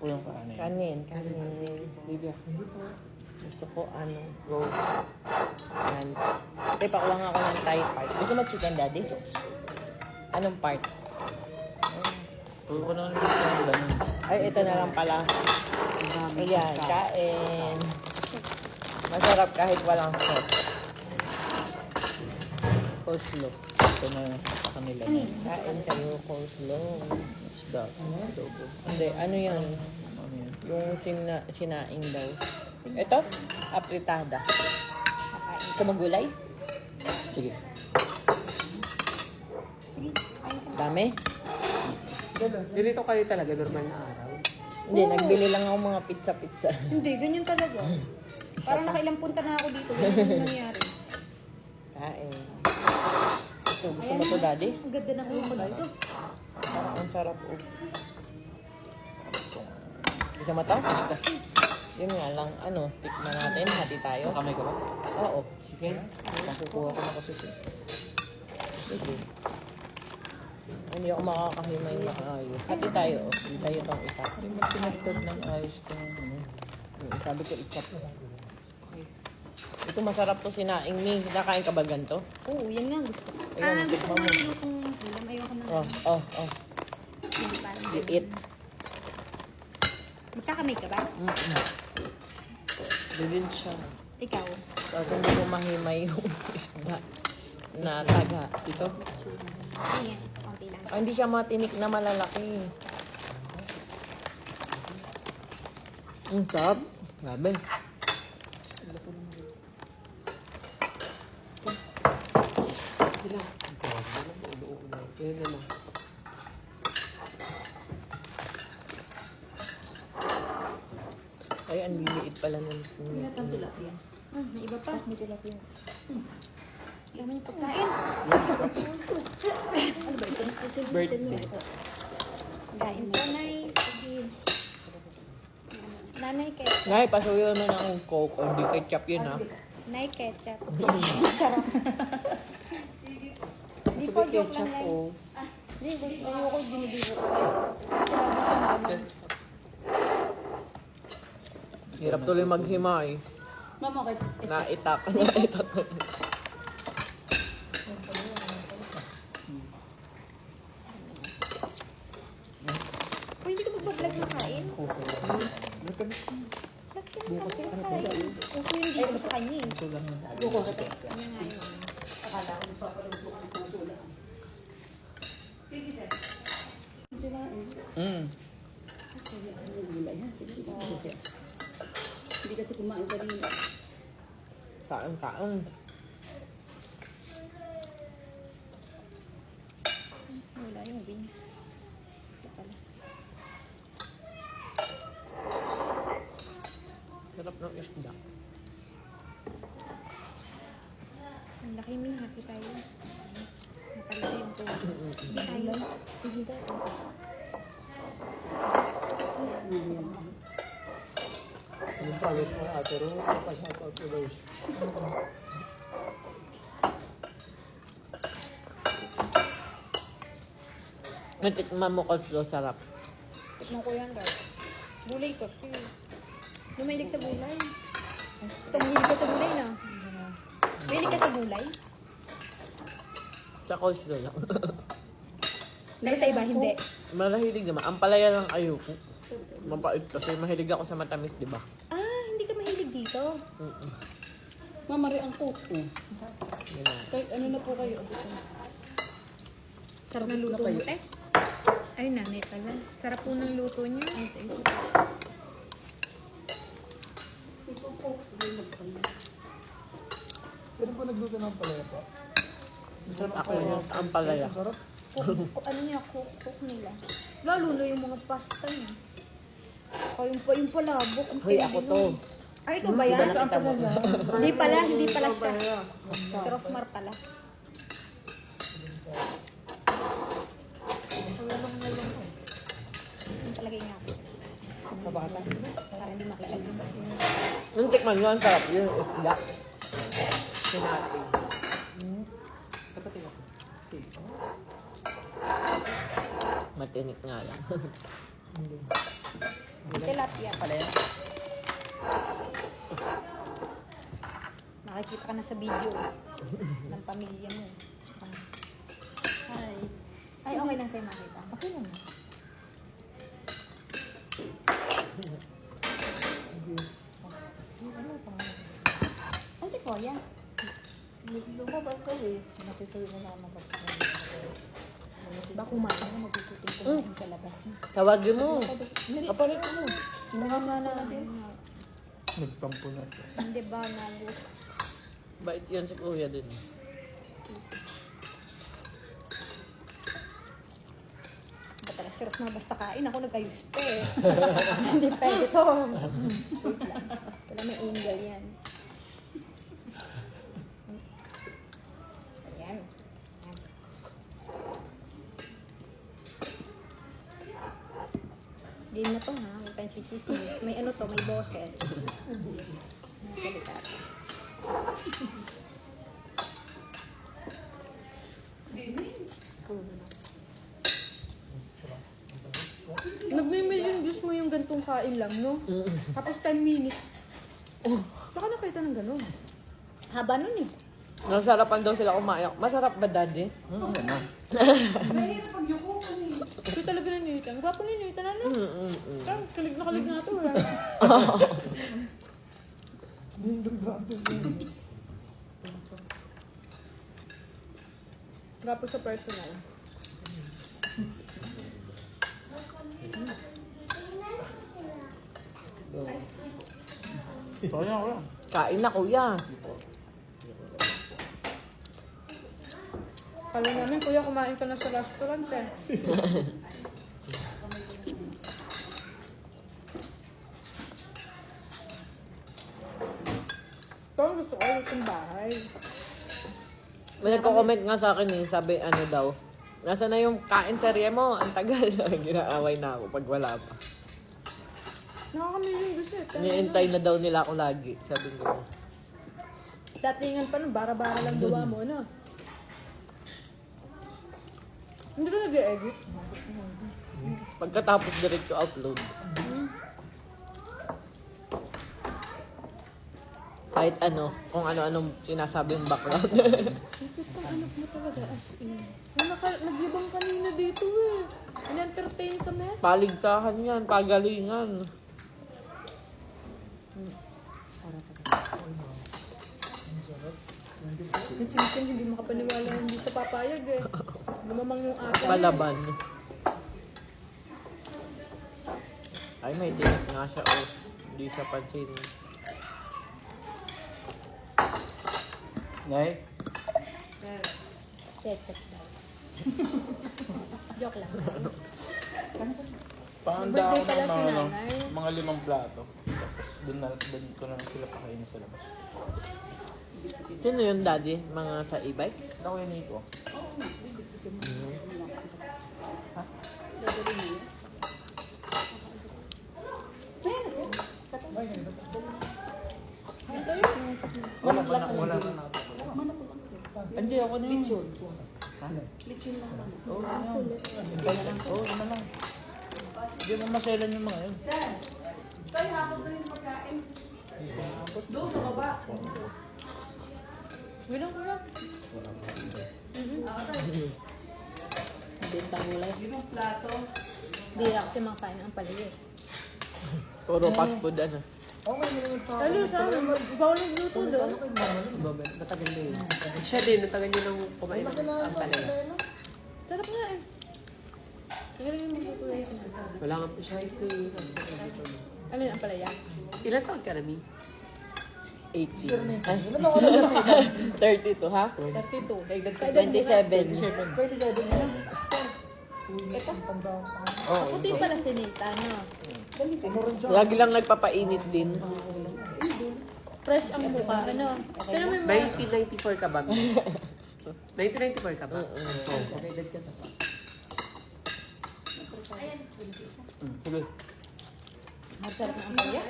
po yung kanin. Kanin. Sige. Gusto ko ano. Go. Yan. Pakuha nga ako ng Thai part. Gusto mo chicken, daddy? Anong part? Puro ko na yung ganun. Ay, ito na lang pala. Ayan, kain. Masarap kahit walang sauce. Coleslaw. Ito na yung sa kanila. Kain kayo, coleslaw. Isda. Adobo. Hindi, ano yan? Ano yan? Yung sinaing daw. Ito, apritada. Gusto mo gulay? Sige. Dami? Dito kayo talaga, normal na araw. Hindi, nagbili lang ako mga pizza-pizza. Hindi, ganyan talaga. Parang nakailang punta na ako dito. Ganyan yung nangyari. Kain. Gusto mo to, daddy? Ang ganda na kuha ko dito. Parang ang sarap. Oh. Gusto mo to? Kasi. Yun nga lang, ano, tikman natin, hati tayo. Kamay ko ba? Oo. Sige. Nakukuha ko na kasi ito. Sige. Hindi ako makakahimay maayos. Hati tayo, oh. Sa'yo tong isa. Hindi mo pinagtad ng ayos ito. Ano? Sabi ko, ikat. Ito masarap to sinaing mi. Nakain ka ba ganito? Oo, yan nga gusto ko. Ayun, Gusto ko tikman mo. na nilutong ulam. Ayoko na. Oh. Hindi parang Liit. Magkakamay ka ba? Bilin siya. Ikaw? Tapos hindi ko mahimay yung isda na taga. Ito. Ayan, konti lang. Ah, hindi siya matinik na malalaki. Ang sarap. Grabe. Kaya na lang. Ay, ang liliit pala ng tilapia. May iba pa. May tilapia. Yaman yung pagkain. Ano ba ito? birthday. Kain po, Nay. Sige. Nanay ketchup. Ngay, pasuyo mo ng Coke. O, hindi ketchup yun, ha? Nay ketchup. Charot. Hindi po, joke lang, Nay. Oh. Hindi, ayoko dinidibo ko. Hirap tuloy maghimay. Mama, kay Naitak. hindi ka magbablog na kain? Vlog ka na kain. Kasi hindi ko sa kanya eh. Ano nga yun? Hindi kasi kumain ka rin. Kain. Wala yung beans. Ito pala. Sarap ng isda. Ang laki min, happy tayo. Napalaki yung to. Hindi tayo. Sige daw. Yung pawis mo na pero pa-shoutout ko guys. Natikman mo coleslaw, sarap. Tikman ko yan, guys. Gulay kasi. Lumahilig sa gulay. Ito, mahilig ka sa gulay na. Mahilig ka sa gulay? Sa coleslaw lang. Pero sa iba, hindi. Malahilig naman. Ang palaya lang ayoko. Mapait kasi mahilig ako sa matamis, di ba? Ah, hindi ka mahilig dito. Mamari ang cook. Kahit ano na po kayo. Sarap ng luto mo, te. Ay, nanay pala. Sarap po ng luto niya. Ay, te. Pero po nagluto ng palaya po. Ako yung ang palaya. Sarap. Ano niya, cook nila. Lalo na yung mga pasta niya. O, yung palabok. Ang Hoy, ako to. Ay, ito ba yan? Nakita mo. Hindi pala siya. Si Rosmar pala. Yung palagay nga ako. Kabata. Para hindi makita. Yung tikman nyo, ang sarap yun. Isda. Sinating. Kapatid ako. Sige. Matinik nga lang. Tilapia. Pala yan. Nakikita ka na sa video ng pamilya mo. Hi. Ay, okay lang sa'yo makita. Okay lang. Ano si Koya? Lumabas ko eh. Nakisuyo na naman kapag Ba kumain na magpuputing sa labas. Tawagin mo. Kapalit mo. Mga na Nagtampo na ito. Hindi ba nago? Bait yan si kuya din. Ba talaga si Ros na basta kain. Ako nag-ayos pa eh. Hindi pwede to. Wait lang. Wala may angle yan. Ayan. Ayan. Game na to ha. Huwag tayong chichismis. May ano to, may boses. Salita. Nagme-million views mo yung gantong kain lang, no? Tapos 10 minutes. Oh, baka nakita ng ganun. Haba nun eh. Nasarapan daw sila kumain. Masarap ba, Daddy? Ano na? Ito talaga ninitan. Gwapo ninitan, ano? Parang kalig na kalig nga to. Gwapo sa personal. Kaya ko lang. Kain na, kuya. Kala namin, kuya, kumain ka na sa restaurant eh. Ito ang gusto ko yung bahay. May nagko-comment nga sa akin eh. Sabi, ano daw. Nasa na yung kain serye mo? Ang tagal. Ginaaway na ako pag wala pa. Nakaka-million gusto eh. Niintay na daw nila ako lagi. Sabi ko. Datingan pa nun, bara-bara lang gawa mo, no? Hindi ka nag-edit. Pagkatapos diretso upload. Kahit ano, kung ano-anong sinasabi yung background. Ang anak mo talaga, as in. Naglibang kanina dito eh. In-entertain kami. Paligsahan yan, pagalingan. Yung chicken, hindi makapaniwala hindi sa papayag eh. Lumamang yung akin. Palaban. Ay, may tinik nga siya. Oh. Hindi siya pansin. Nay? Check daw. Joke lang. Pahanda ako Birthday pala ng si mga, nanay. mga 5 plato. Tapos doon ko na lang sila pakainin sa labas. Sino yung daddy? Mga sa e-bike? Ako yun ko. Wala pa na. Hindi, ako na yun. Lechon. Lechon lang naman. Oo, yun na lang. Hindi mo maselan yung mga yun. Doon sa baba. Wilang ko lang. Bintang ulay. Yung plato. Hindi na kasi makakain ang paligid. Puro fast food ano. Lalo sa amin, ikaw nagluto doon. Natagal na yun. Siya din, natagal niyo nang kumain ang palaya. Sarap nga eh. Magaling yung magluto yung sinasabi. Wala nga po siya ito. Ano yung ampalaya? Ilan taon ka, Rami? 18. Ay, Ilan ako na lang? 32, ha? 32. Dagdag ka, Kaedad mo nga. 27. 27 na lang. Tanda ako sa kanya. Oo. Puti pala si Nita, no? Ano rin siya? Lagi lang nagpapainit din. Fresh ang mukha, ano? Pero may mga... 1994 ka ba? 1994 ka ba? Okay, edad ka na pa. Sige. Masarap na ampalaya.